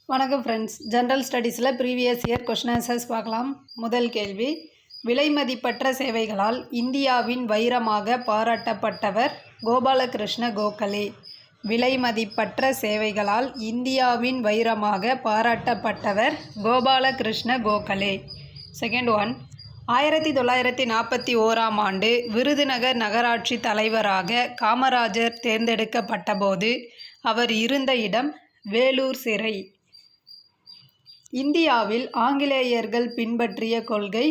வணக்கம் friends. General ஸ்டடீஸில் previous year question answers பார்க்கலாம். முதல் கேள்வி, விலை மதிப்பற்ற சேவைகளால் இந்தியாவின் வைரமாக பாராட்டப்பட்டவர் கோபாலகிருஷ்ண கோகலே. விலை மதிப்பற்ற சேவைகளால் இந்தியாவின் வைரமாக பாராட்டப்பட்டவர் கோபாலகிருஷ்ண கோகலே. செகண்ட் ஒன், 1941ஆம் ஆண்டு விருதுநகர் நகராட்சி தலைவராக காமராஜர் தேர்ந்தெடுக்கப்பட்டபோது அவர் இருந்த இடம் வேலூர் சிறை. இந்தியாவில் ஆங்கிலேயர்கள் பின்பற்றிய கொள்கை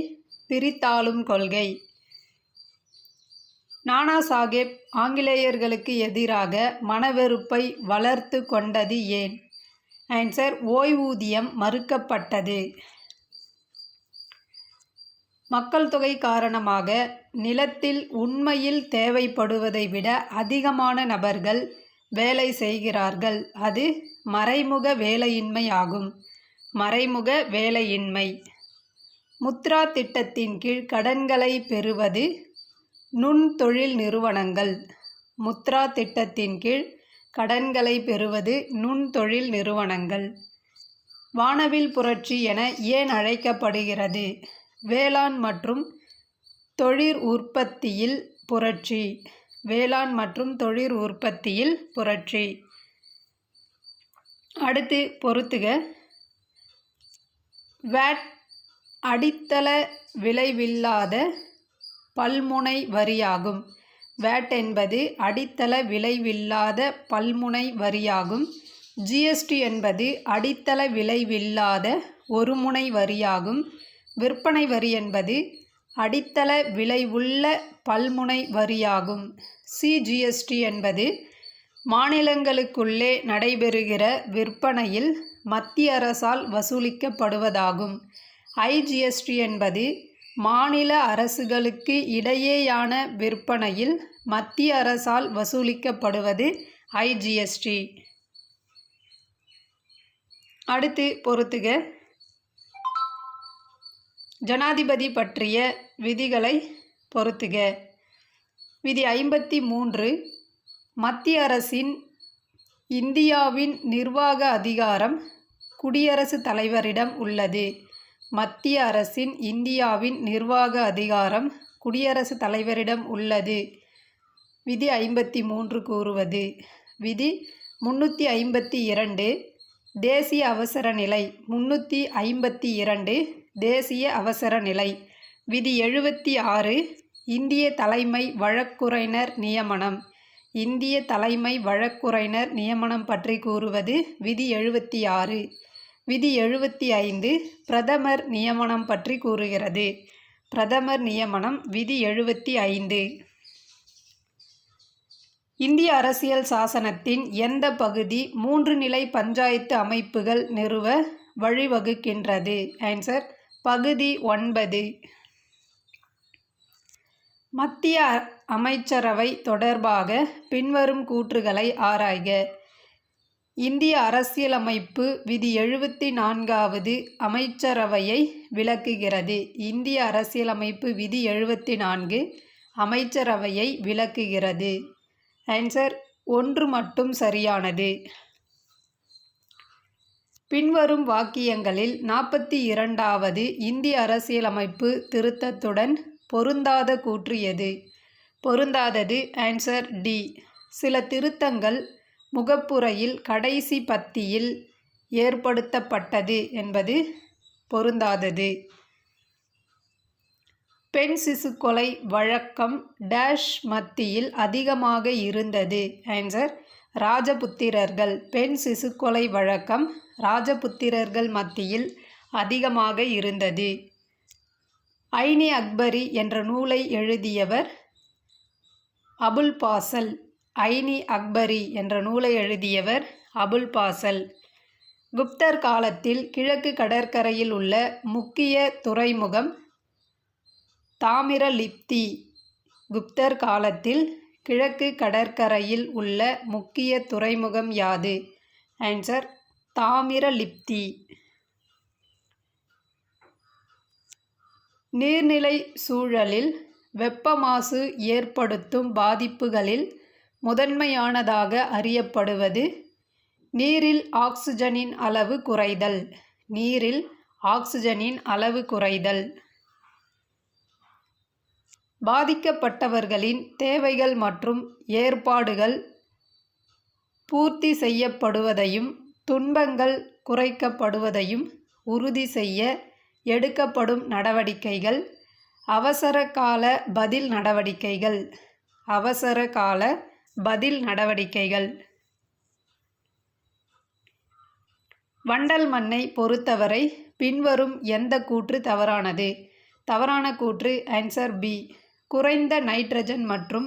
பிரித்தாளும் கொள்கை. நானா சாஹேப் ஆங்கிலேயர்களுக்கு எதிராக மனவெறுப்பை வளர்த்து கொண்டது ஏன்? ஆன்சர், ஓய்வூதியம் மறுக்கப்பட்டது. மக்கள் தொகை காரணமாக நிலத்தில் உண்மையில் தேவைப்படுவதை விட அதிகமான நபர்கள் வேலை செய்கிறார்கள். அது மறைமுக வேலையின்மை ஆகும். மறைமுக வேலையின்மை. முத்ரா திட்டத்தின் கீழ் கடன்களை பெறுவது நுண்தொழில் நிறுவனங்கள். முத்ரா திட்டத்தின் கீழ் கடன்களை பெறுவது நுண்தொழில் நிறுவனங்கள். வானவில் புரட்சி என ஏன் அழைக்கப்படுகிறது? வேளாண் மற்றும் தொழிற் உற்பத்தியில் புரட்சி. வேளாண் மற்றும் தொழிற் உற்பத்தியில் புரட்சி. அடுத்து பொறுத்துக. வேட் அடித்தள விளைவில்லாத பல்முனை வரியாகும். வேட் என்பது அடித்தள விளைவில்லாத பல்முனை வரியாகும். ஜிஎஸ்டி என்பது அடித்தள விளைவில்லாத ஒருமுனை வரியாகும். விற்பனை வரி என்பது அடித்தள விளைவுள்ள பல்முனை வரியாகும். சிஜிஎஸ்டி என்பது மாநிலங்களுக்குள்ளே நடைபெறுகிற விற்பனையில் மத்திய அரசால் வசூலிக்கப்படுவதாகும். ஐஜிஎஸ்டி என்பது மாநில அரசுகளுக்கு இடையேயான விற்பனையில் மத்திய அரசால் வசூலிக்கப்படுவது ஐஜிஎஸ்டி. அடுத்து பொறுத்துக. ஜனாதிபதி பற்றிய விதிகளை பொறுத்துக. விதி 53, மத்திய அரசின் இந்தியாவின் நிர்வாக அதிகாரம் குடியரசுத் தலைவரிடம் உள்ளது. மத்திய அரசின் இந்தியாவின் நிர்வாக அதிகாரம் குடியரசுத் தலைவரிடம் உள்ளது. விதி 53 கூறுவது. விதி 352, தேசிய அவசர நிலை. 352, தேசிய அவசர நிலை. விதி 76, இந்திய தலைமை வழக்குரைஞர் நியமனம். இந்திய தலைமை வழக்குரைஞர் நியமனம் பற்றி கூறுவது விதி 76. விதி 75, பிரதமர் நியமனம் பற்றி கூறுகிறது. பிரதமர் நியமனம் விதி 75. இந்திய அரசியல் சாசனத்தின் எந்த பகுதி 3 நிலை பஞ்சாயத்து அமைப்புகள் நிறுவ வழிவகுக்கின்றது? ஆன்சர், பகுதி 9. மத்திய அமைச்சரவை தொடர்பாக பின்வரும் கூற்றுகளை ஆராய்க. இந்திய அரசியலமைப்பு விதி 74வது அமைச்சரவையை விளக்குகிறது. இந்திய அரசியலமைப்பு விதி 74 அமைச்சரவையை விளக்குகிறது. ஆன்சர், 1 மட்டும் சரியானது. பின்வரும் வாக்கியங்களில் 42வது இந்திய அரசியலமைப்பு திருத்தத்துடன் பொருந்தாத கூற்று எது? பொருந்தாதது ஆன்சர் டி. சில திருத்தங்கள் முகப்புரையில் கடைசி பத்தியில் ஏற்படுத்தப்பட்டது என்பது பொருந்தாதது. பெண் சிசு கொலை வழக்கம் டேஷ் மத்தியில் அதிகமாக இருந்தது? ஆன்சர், ராஜபுத்திரர்கள். பெண் சிசு கொலை வழக்கம் ராஜபுத்திரர்கள் மத்தியில் அதிகமாக இருந்தது. ஐனி அக்பரி என்ற நூலை எழுதியவர் அபுல் பாசல். ஐனி அக்பரி என்ற நூலை எழுதியவர் அபுல் பாசல். குப்தர் காலத்தில் கிழக்கு கடற்கரையில் உள்ள முக்கிய துறைமுகம் தாமிரலிப்தி. குப்தர் காலத்தில் கிழக்கு கடற்கரையில் உள்ள முக்கிய துறைமுகம் யாது? ஆன்சர், தாமிரலிப்தி. நீர்நிலை சூழலில் வெப்ப மாசு ஏற்படுத்தும் பாதிப்புகளில் முதன்மையானதாக அறியப்படுவது நீரில் ஆக்சிஜனின் அளவு குறைதல். நீரில் ஆக்சிஜனின் அளவு குறைதல். பாதிக்கப்பட்டவர்களின் தேவைகள் மற்றும் ஏற்பாடுகள் பூர்த்தி செய்யப்படுவதையும் துன்பங்கள் குறைக்கப்படுவதையும் உறுதி செய்ய எடுக்கப்படும் நடவடிக்கைகள் அவசரகால பதில் நடவடிக்கைகள். அவசரகால பதில் நடவடிக்கைகள். வண்டல் மண்ணை பொறுத்தவரை பின்வரும் எந்த கூற்று தவறானது? தவறான கூற்று ஆன்சர் பி. குறைந்த நைட்ரஜன் மற்றும்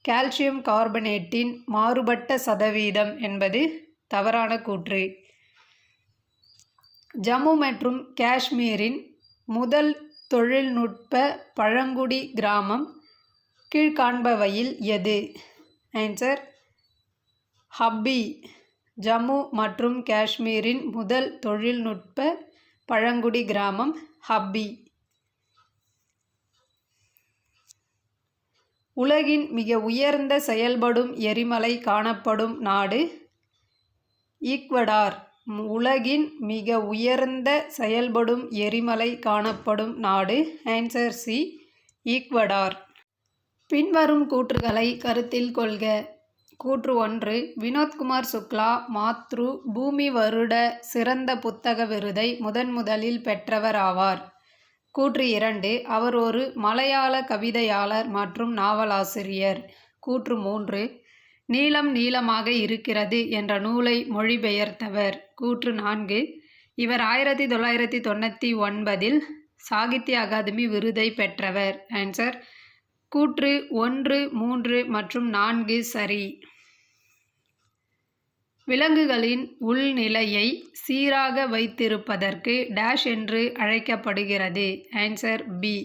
கால்சியம் கார்பனேட்டின் மாறுபட்ட சதவீதம் என்பது தவறான கூற்று. ஜம்மு மற்றும் காஷ்மீரின் முதல் தொழில்நுட்ப பழங்குடி கிராமம் கீழ்காண்பவையில் எது? ஆன்சர் ஹப்பி. ஜம்மு மற்றும் காஷ்மீரின் முதல் தொழில்நுட்ப பழங்குடி கிராமம் ஹப்பி. உலகின் மிக உயர்ந்த செயல்படும் எரிமலை காணப்படும் நாடு ஈக்வடார். உலகின் மிக உயர்ந்த செயல்படும் எரிமலை காணப்படும் நாடு ஆன்சர் சி. ஈக்வடார். பின்வரும் கூற்றுகளை கருத்தில் கொள்க. கூற்று 1. வினோத்குமார் சுக்லா மாத்ரு பூமி வருட சிறந்த புத்தக விருதை முதலில் பெற்றவர் ஆவார். கூற்று 2. அவர் ஒரு மலையாள கவிதையாளர் மற்றும் நாவலாசிரியர். கூற்று 3. நீலம் நீளமாக இருக்கிறது என்ற நூலை மொழிபெயர்த்தவர். கூற்று 4. இவர் 1999 சாகித்ய அகாதமி விருதை பெற்றவர். ஆன்சர் கூற்று 1, 3 மற்றும் 4 சரி. விலங்குகளின் உள்நிலையை சீராக வைத்திருப்பதற்கு டேஷ் என்று அழைக்கப்படுகிறது. Answer B.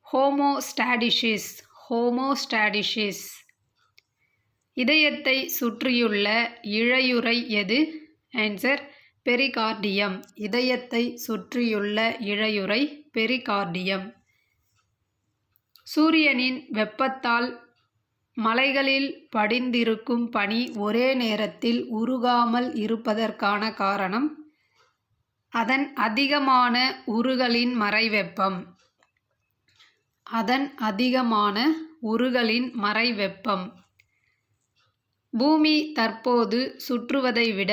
ஹோமோஸ்டாடிசிஸ். ஹோமோஸ்டாடிசிஸ். இதயத்தை சுற்றியுள்ள இழையுறை எது? Answer pericardium. இதயத்தை சுற்றியுள்ள இழையுறை பெரிகார்டியம். சூரியனின் வெப்பத்தால் மலைகளில் படிந்திருக்கும் பனி ஒரே நேரத்தில் உருகாமல் இருப்பதற்கான காரணம் அதன் அதிகமான உருகலின் மறைவெப்பம். அதன் அதிகமான உருகலின் மறைவெப்பம். பூமி தற்போது சுற்றுவதை விட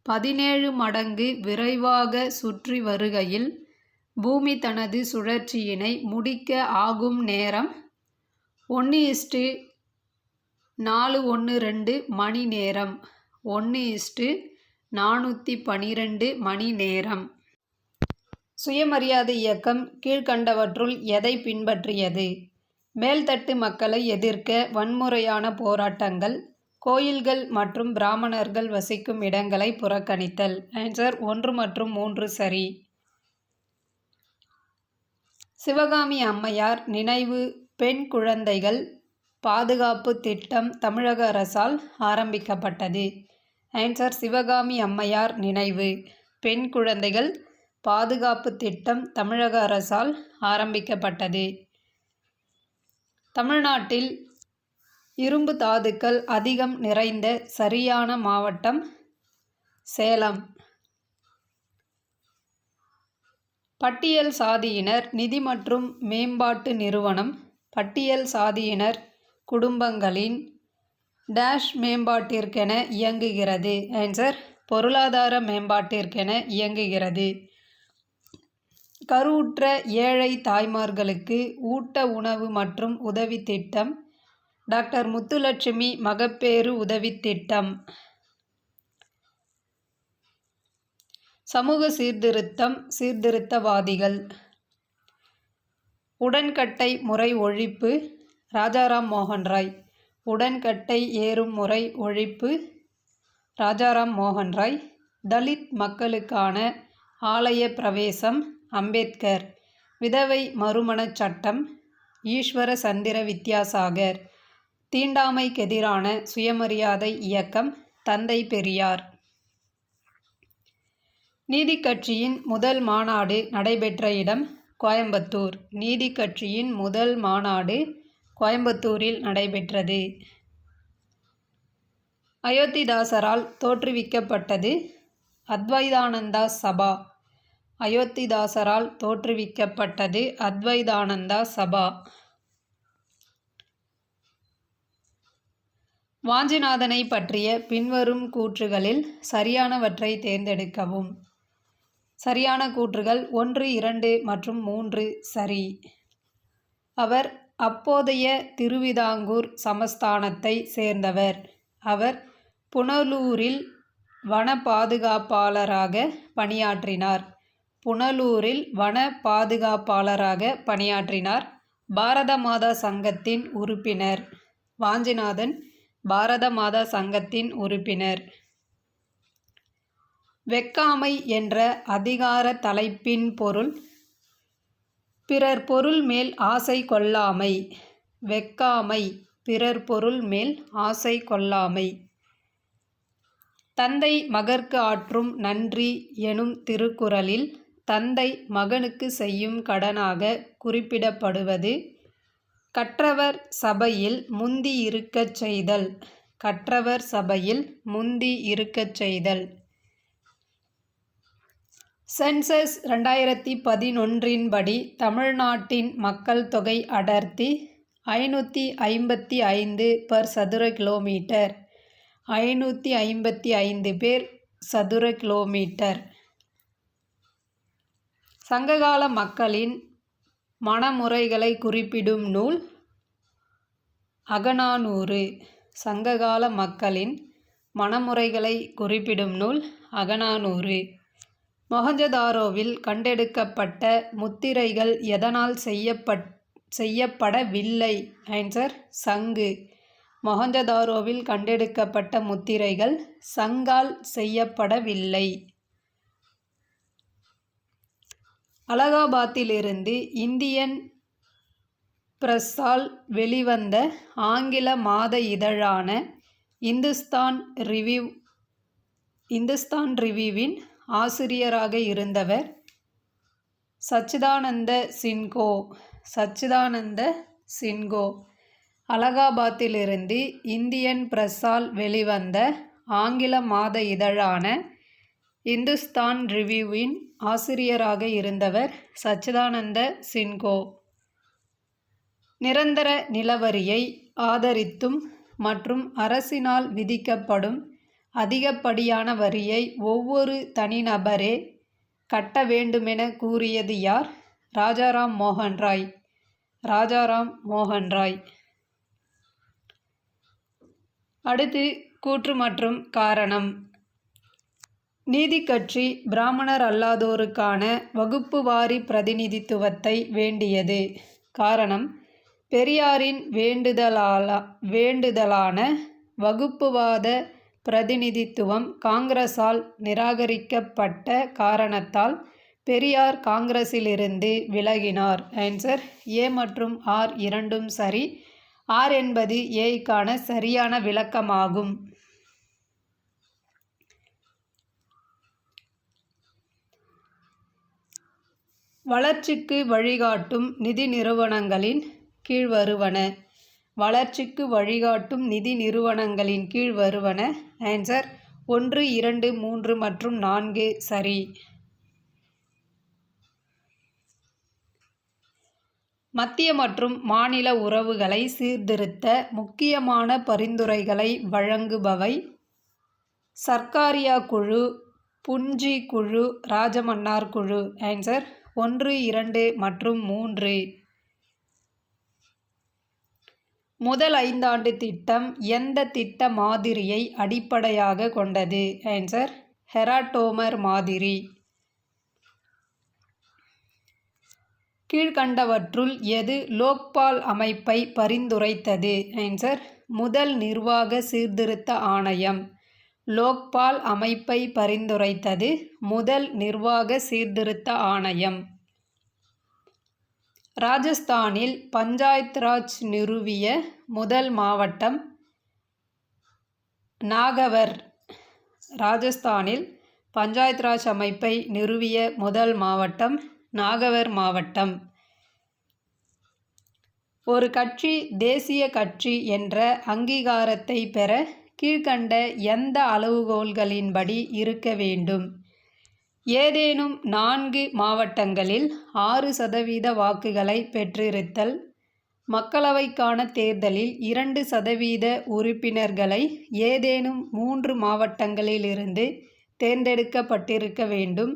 17 மடங்கு விரைவாக சுற்றி வருகையில் பூமி தனது சுழற்சியினை முடிக்க ஆகும் நேரம் 1:412 மணி நேரம். 1:412 மணி நேரம். சுயமரியாதை இயக்கம் கீழ்க்கண்டவற்றுள் எதை பின்பற்றியது? மேல்தட்டு மக்களை எதிர்க்க வன்முறையான போராட்டங்கள், கோயில்கள் மற்றும் பிராமணர்கள் வசிக்கும் இடங்களை புறக்கணித்தல். ஆன்சர் 1 மற்றும் 3 சரி. சிவகாமி அம்மையார் நினைவு பெண் குழந்தைகள் பாதுகாப்பு திட்டம் தமிழக அரசால் ஆரம்பிக்கப்பட்டது. ஆன்சர் சிவகாமி அம்மையார் நினைவு பெண் குழந்தைகள் பாதுகாப்பு திட்டம் தமிழக அரசால் ஆரம்பிக்கப்பட்டது. தமிழ்நாட்டில் இரும்பு தாதுக்கள் அதிகம் நிறைந்த சரியான மாவட்டம் சேலம். பட்டியல் சாதியினர் நிதி மற்றும் மேம்பாட்டு நிறுவனம் பட்டியல் சாதியினர் குடும்பங்களின் டேஷ் மேம்பாட்டிற்கென இயங்குகிறது. ஆன்சர் பொருளாதார மேம்பாட்டிற்கென இயங்குகிறது. கருவுற்ற ஏழை தாய்மார்களுக்கு ஊட்ட உணவு மற்றும் உதவி திட்டம் டாக்டர் முத்துலட்சுமி மகப்பேறு உதவி திட்டம். சமூக சீர்திருத்தவாதிகள். உடன்கட்டை முறை ஒழிப்பு ராஜாராம் மோகன் ராய். உடன்கட்டை ஏறும் முறை ஒழிப்பு ராஜாராம் மோகன் ராய். தலித் மக்களுக்கான ஆலய பிரவேசம் அம்பேத்கர். விதவை மறுமணச் சட்டம் ஈஸ்வர சந்திர வித்யாசாகர். தீண்டாமைக்கெதிரான சுயமரியாதை இயக்கம் தந்தை பெரியார். நீதி கட்சியின் முதல் மாநாடு நடைபெற்ற இடம் கோயம்புத்தூர். நீதி கட்சியின் முதல் மாநாடு கோயம்புத்தூரில் நடைபெற்றது. அயோத்திதாசரால் தோற்றுவிக்கப்பட்டது அத்வைதானந்தா சபா. அயோத்திதாசரால் தோற்றுவிக்கப்பட்டது அத்வைதானந்தா சபா. வாஞ்சிநாதனை பற்றிய பின்வரும் கூற்றுகளில் சரியானவற்றை தேர்ந்தெடுக்கவும். சரியான கூற்றுகள் 1, 2 மற்றும் 3 சரி. அவர் அப்போதைய திருவிதாங்கூர் சமஸ்தானத்தை சேர்ந்தவர். அவர் புனலூரில் வன பாதுகாப்பாளராக பணியாற்றினார். புனலூரில் வன பாதுகாப்பாளராக பணியாற்றினார். பாரத மாதா சங்கத்தின் உறுப்பினர். வாஞ்சிநாதன் பாரத மாதா சங்கத்தின் உறுப்பினர். வெக்காமை என்ற அதிகார தலைப்பின் பொருள் பிறர் பொருள் மேல் ஆசை கொள்ளாமை. வெக்காமை பிறர் பொருள் மேல் ஆசை கொள்ளாமை. தந்தை மகற்கு ஆற்றும் நன்றி எனும் திருக்குறளில் தந்தை மகனுக்கு செய்யும் கடனாக குறிப்பிடப்படுவது கற்றவர் சபையில் முந்தி இருக்கச் செய்தல். கற்றவர் சபையில் முந்தி இருக்கச் செய்தல். சென்சஸ் 2011 படி தமிழ்நாட்டின் மக்கள் தொகை அடர்த்தி 555 per சதுர கிலோமீட்டர். 555 பேர் சதுர கிலோமீட்டர். சங்ககால மக்களின் மணமுறைகளை குறிப்பிடும் நூல் அகநானூறு. சங்ககால மக்களின் மணமுறைகளை குறிப்பிடும் நூல் அகநானூறு. மொஹஞ்சதாரோவில் கண்டெடுக்கப்பட்ட முத்திரைகள் எதனால் செய்யப்படவில்லை? ஆன்சர் சங்கு. மொஹஞ்சதாரோவில் கண்டெடுக்கப்பட்ட முத்திரைகள் சங்கால் செய்யப்படவில்லை. அலகாபாத்திலிருந்து இந்தியன் பிரஸ்ஸால் வெளிவந்த ஆங்கில மாத இதழான இந்துஸ்தான் ரிவ்யூவின் ஆசிரியராக இருந்தவர் சச்சிதானந்த சின்ஹோ. சச்சிதானந்த சின்ஹோ. அலகாபாத்திலிருந்து இந்தியன் பிரஸ்ஸால் வெளிவந்த ஆங்கில மாத இதழான இந்துஸ்தான் ரிவ்யூவின் ஆசிரியராக இருந்தவர் சச்சிதானந்த சின்ஹோ. நிரந்தர நிலவரியை ஆதரித்தும் மற்றும் அரசினால் விதிக்கப்படும் அதிகப்படியான வரியை ஒவ்வொரு தனிநபரே கட்ட வேண்டுமென கூறியது யார்? ராஜாராம் மோகன் ராய். ராஜாராம் மோகன் ராய். அடுத்து கூற்று மற்றும் காரணம். நீதிக்கட்சி பிராமணர் அல்லாதோருக்கான வகுப்புவாரி பிரதிநிதித்துவத்தை வேண்டியது. காரணம் பெரியாரின் வேண்டுதலான வகுப்புவாத பிரதிநிதித்துவம் காங்கிரஸால் நிராகரிக்கப்பட்ட காரணத்தால் பெரியார் காங்கிரஸிலிருந்து விலகினார். ஆன்சர் ஏ மற்றும் ஆர் இரண்டும் சரி. ஆர் என்பது ஏய்க்கான சரியான விளக்கமாகும். வளர்ச்சிக்கு வழிகாட்டும் நிதி நிறுவனங்களின் கீழ் வருவன. வளர்ச்சிக்கு வழிகாட்டும் நிதி நிறுவனங்களின் கீழ் வருவன. ஆன்சர் 1, 2, 3 மற்றும் 4 சரி. மத்திய மற்றும் மாநில உறவுகளை சீர்திருத்த முக்கியமான பரிந்துரைகளை வழங்குபவை சர்க்காரியா குழு, புஞ்சி குழு, ராஜமன்னார் குழு. ஆன்சர் 1, 2 மற்றும் 3. முதல் 5 ஆண்டு திட்டம் எந்த திட்ட மாதிரியை அடிப்படையாக கொண்டது? ஆன்சர் ஹெராடோமர் மாதிரி. கீழ்கண்டவற்றுள் எது லோக்பால் அமைப்பை பரிந்துரைத்தது? ஆன்சர் முதல் நிர்வாக சீர்திருத்த ஆணையம். லோக்பால் அமைப்பை பரிந்துரைத்தது முதல் நிர்வாக சீர்திருத்த ஆணையம். ராஜஸ்தானில் பஞ்சாயத் ராஜ் நிறுவிய முதல் மாவட்டம் நாகவர். ராஜஸ்தானில் பஞ்சாயத் ராஜ் அமைப்பை நிறுவிய முதல் மாவட்டம் நாகவர் மாவட்டம். ஒரு கட்சி தேசிய கட்சி என்ற அங்கீகாரத்தை பெற கீழ்க்கண்ட எந்த அளவுகோல்களின்படி இருக்க வேண்டும்? ஏதேனும் 4 மாவட்டங்களில் 6% வாக்குகளை பெற்றிருத்தல், மக்களவைக்கான தேர்தலில் 2% உறுப்பினர்களை ஏதேனும் 3 மாவட்டங்களிலிருந்து தேர்ந்தெடுக்கப்பட்டிருக்க வேண்டும்,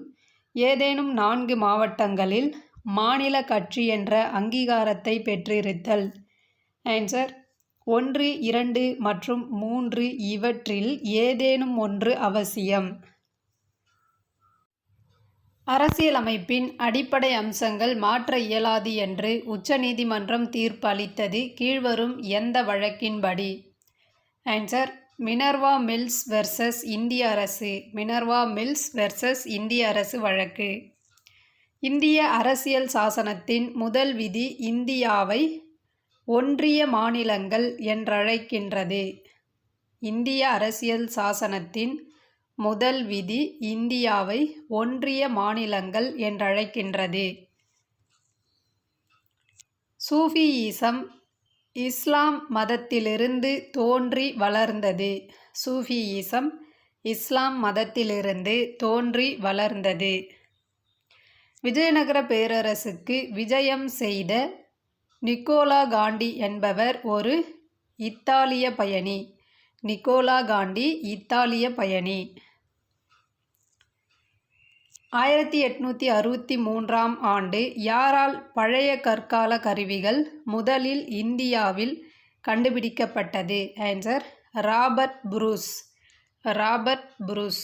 ஏதேனும் 4 மாவட்டங்களில் மாநில கட்சி என்ற அங்கீகாரத்தை பெற்றிருத்தல். ஆன்சர் 1, 2 மற்றும் 3 இவற்றில் ஏதேனும் ஒன்று அவசியம். அரசியலமைப்பின் அடிப்படை அம்சங்கள் மாற்ற இயலாது என்று உச்சநீதிமன்றம் தீர்ப்பு அளித்தது கீழ்வரும் எந்த வழக்கின்படி? ஆன்சர் மினர்வா மில்ஸ் வெர்சஸ் இந்திய அரசு. மினர்வா மில்ஸ் வெர்சஸ் இந்திய அரசு வழக்கு. இந்திய அரசியல் சாசனத்தின் முதல் விதி இந்தியாவை ஒன்றிய மாநிலங்கள் என்றழைக்கின்றது. இந்திய அரசியல் சாசனத்தின் முதல் விதி இந்தியாவை ஒன்றிய மாநிலங்கள் என்றழைக்கின்றது. சூஃபியிசம் இஸ்லாம் மதத்திலிருந்து தோன்றி வளர்ந்தது. சூஃபியிசம் இஸ்லாம் மதத்திலிருந்து தோன்றி வளர்ந்தது. விஜயநகர பேரரசுக்கு விஜயம் செய்த நிக்கோலா காண்டி என்பவர் ஒரு இத்தாலிய பயணி. நிக்கோலா காண்டி இத்தாலிய பயணி. 1863ஆம் ஆண்டு யாரால் பழைய கற்கால கருவிகள் முதலில் இந்தியாவில் கண்டுபிடிக்கப்பட்டது? Answer Robert Bruce. Robert Bruce.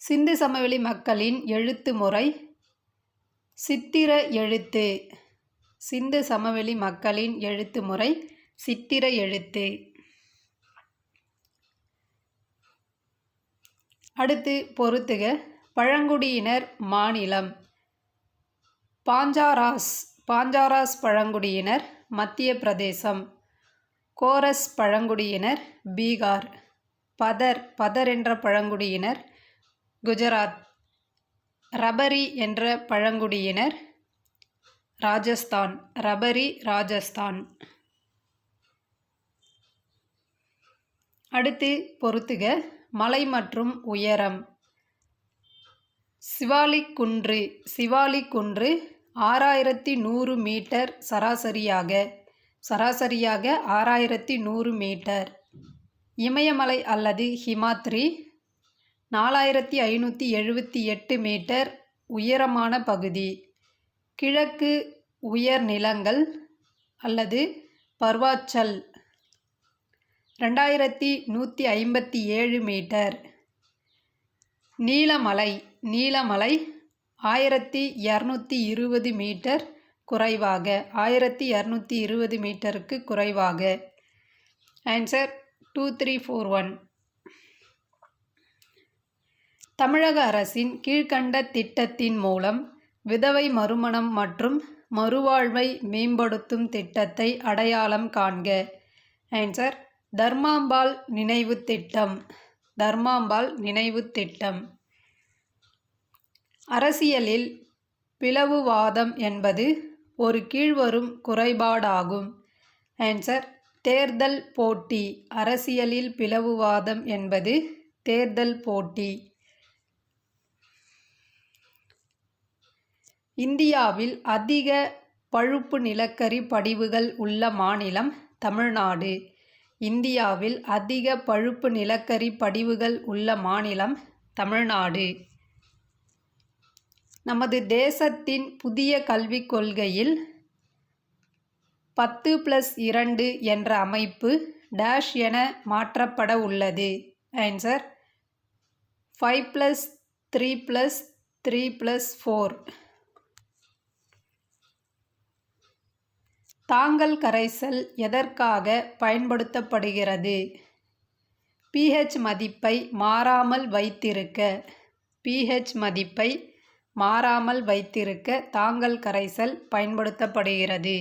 Sindhu சமவெளி மக்களின் எழுத்து முறை சித்திர எழுத்து. சிந்து சமவெளி மக்களின் எழுத்து முறை சித்திர எழுத்து. அடுத்து பொறுத்துக. பழங்குடியினர் மாநிலம் பாஞ்சாராஸ். பாஞ்சாராஸ் பழங்குடியினர் மத்திய பிரதேசம். கோரஸ் பழங்குடியினர் பீகார். பதர் என்ற பழங்குடியினர் குஜராத். ரபரி என்ற பழங்குடியினர் ராஜஸ்தான். ரபரி ராஜஸ்தான். அடுத்து பொறுத்துக. மலை மற்றும் உயரம். சிவாலிக் குன்று. சிவாலிக் குன்று 6100 மீட்டர் சராசரியாக 6100 மீட்டர். இமயமலை அல்லது ஹிமாத்ரி 4578 மீட்டர் உயரமான பகுதி. கிழக்கு உயர்நிலங்கள் அல்லது பர்வாச்சல் 2157 மீட்டர். நீலமலை. நீலமலை 1220 மீட்டர் குறைவாக 1220 மீட்டருக்கு குறைவாக. ஆன்சர் 2341. தமிழக அரசின் கீழ்க்கண்ட திட்டத்தின் மூலம் விதவை மறுமணம் மற்றும் மறுவாழ்வை மேம்படுத்தும் திட்டத்தை அடையாளம் காண்க. ஆன்சர் தர்மாம்பாள் நினைவு திட்டம். தர்மாம்பாள் நினைவு திட்டம். அரசியலில் பிளவுவாதம் என்பது ஒரு கீழ்வரும் குறைபாடாகும். ஆன்சர் தேர்தல் போட்டி. அரசியலில் பிளவுவாதம் என்பது தேர்தல் போட்டி. இந்தியாவில் அதிக பழுப்பு நிலக்கரி படிவுகள் உள்ள மாநிலம் தமிழ்நாடு. இந்தியாவில் அதிக பழுப்பு நிலக்கரி படிவுகள் உள்ள மாநிலம் தமிழ்நாடு. நமது தேசத்தின் புதிய கல்விக் கொள்கையில் 10+2 என்ற அமைப்பு டேஷ் என மாற்றப்பட உள்ளது. ஆன்சர் 5+3+3+4. தாங்கல் கரைசல் எதற்காக பயன்படுத்தப்படுகிறது? pH மதிப்பை மாறாமல் வைத்திருக்க. pH மதிப்பை மாறாமல் வைத்திருக்க தாங்கல் கரைசல் பயன்படுத்தப்படுகிறது.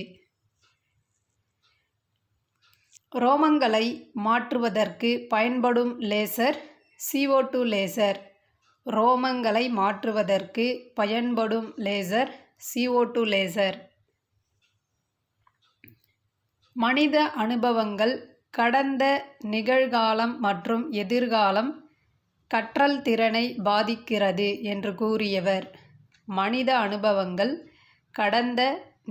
ரோமங்களை மாற்றுவதற்கு பயன்படும் லேசர் CO2 லேசர். ரோமங்களை மாற்றுவதற்கு பயன்படும் லேசர் CO2 லேசர். மனித அனுபவங்கள் கடந்த, நிகழ்காலம் மற்றும் எதிர்காலம் கற்றல் திறனை பாதிக்கிறது என்று கூறியவர். மனித அனுபவங்கள் கடந்த,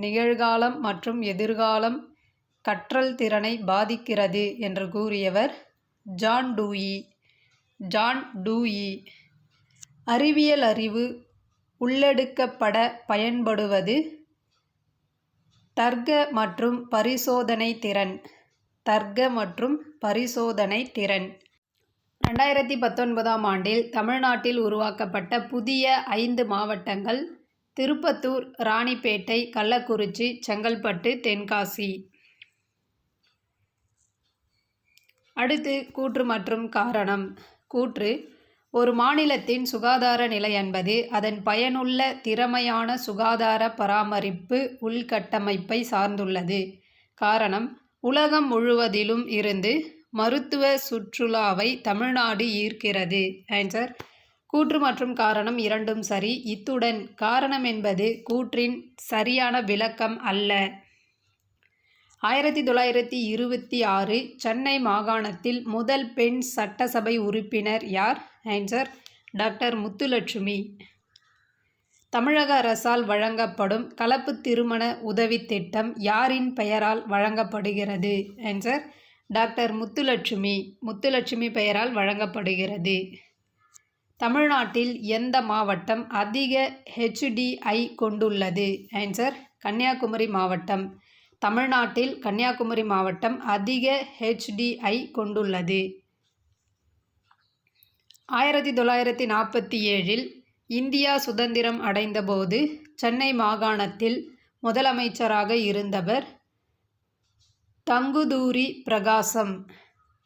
நிகழ்காலம் மற்றும் எதிர்காலம் கற்றல் திறனை பாதிக்கிறது என்று கூறியவர் ஜான் டூயி. அறிவியல் அறிவு உள்ளெடுக்கப்பட பயன்படுவது தர்க்க மற்றும் பரிசோதனை திறன். 2019ஆம் ஆண்டில் தமிழ்நாட்டில் உருவாக்கப்பட்ட புதிய 5 மாவட்டங்கள் திருப்பத்தூர், ராணிப்பேட்டை, கள்ளக்குறிச்சி, செங்கல்பட்டு, தென்காசி. அடுத்து கூற்று மற்றும் காரணம். கூற்று: ஒரு மாநிலத்தின் சுகாதார நிலை என்பது அதன் பயனுள்ள, திறமையான சுகாதார பராமரிப்பு உள்கட்டமைப்பை சார்ந்துள்ளது. காரணம்: உலகம் முழுவதிலும் இருந்து மருத்துவ சுற்றுலாவை தமிழ்நாடு ஈர்க்கிறது. ஆன்சர்: கூற்று மற்றும் காரணம் இரண்டும் சரி. இத்துடன் காரணம் என்பது கூற்றின் சரியான விளக்கம் அல்ல. 1926 சென்னை மாகாணத்தில் முதல் பெண் சட்டசபை உறுப்பினர் யார்? Answer: doctor Muthulakshmi. தமிழக அரசால் வழங்கப்படும் கலப்பு திருமண உதவித் திட்டம் யாரின் பெயரால் வழங்கப்படுகிறது? ஆன்சர்: டாக்டர் முத்துலட்சுமி பெயரால் வழங்கப்படுகிறது. தமிழ்நாட்டில் எந்த மாவட்டம் அதிக HDI கொண்டுள்ளது? ஆன்சர்: கன்னியாகுமரி மாவட்டம். தமிழ்நாட்டில் கன்னியாகுமரி மாவட்டம் அதிக HDI கொண்டுள்ளது. 1947இல் இந்தியா சுதந்திரம் அடைந்தபோது சென்னை மாகாணத்தில் முதலமைச்சராக இருந்தவர் தங்குதுரி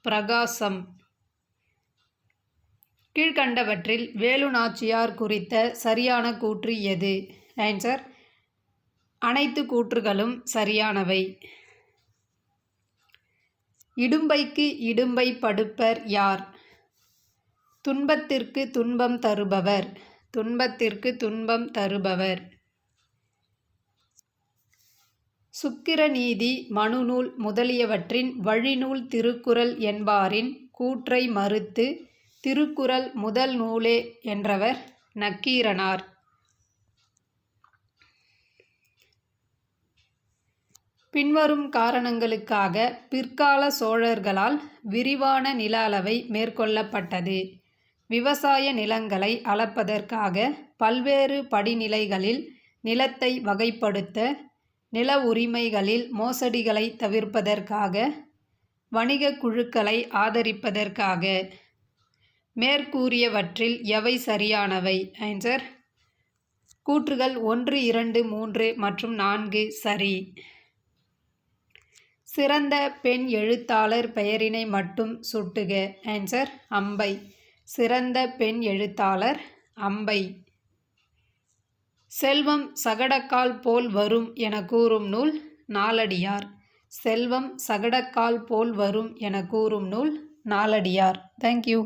பிரகாசம். கீழ்க்கண்டவற்றில் வேலு நாச்சியார் குறித்த சரியான கூற்று எது? ஆன்சர்: அனைத்து கூற்றுகளும் சரியானவை. இடும்பைக்கு இடும்பை படுப்பர் யார்? துன்பத்திற்கு துன்பம் தருபவர். சுக்கிரநீதி, மனுநூல் முதலியவற்றின் வழிநூல் திருக்குறள் என்பாரின் கூற்றை மறுத்து திருக்குறள் முதல் நூலே என்றவர் நக்கீரனார். பின்வரும் காரணங்களுக்காக பிற்கால சோழர்களால் விரிவான நில அளவை மேற்கொள்ளப்பட்டது. விவசாய நிலங்களை அளப்பதற்காக, பல்வேறு படிநிலைகளில் நிலத்தை வகைப்படுத்த, நில உரிமைகளில் மோசடிகளை தவிர்ப்பதற்காக, வணிக குழுக்களை ஆதரிப்பதற்காக. மேற்கூறியவற்றில் எவை சரியானவை? ஆன்சர்: கூற்றுகள் 1, 2, 3 மற்றும் 4 சரி. சிறந்த பெண் எழுத்தாளர் பெயரினை மட்டும் சுட்டுக. ஆன்சர்: அம்பை. சிறந்த பெண் எழுத்தாளர் அம்பை. செல்வம் சகடக்கால் போல் வரும் என கூறும் நூல் நாலடியார். செல்வம் சகடக்கால் போல் வரும் என கூறும் நூல் நாலடியார். தேங்க்யூ.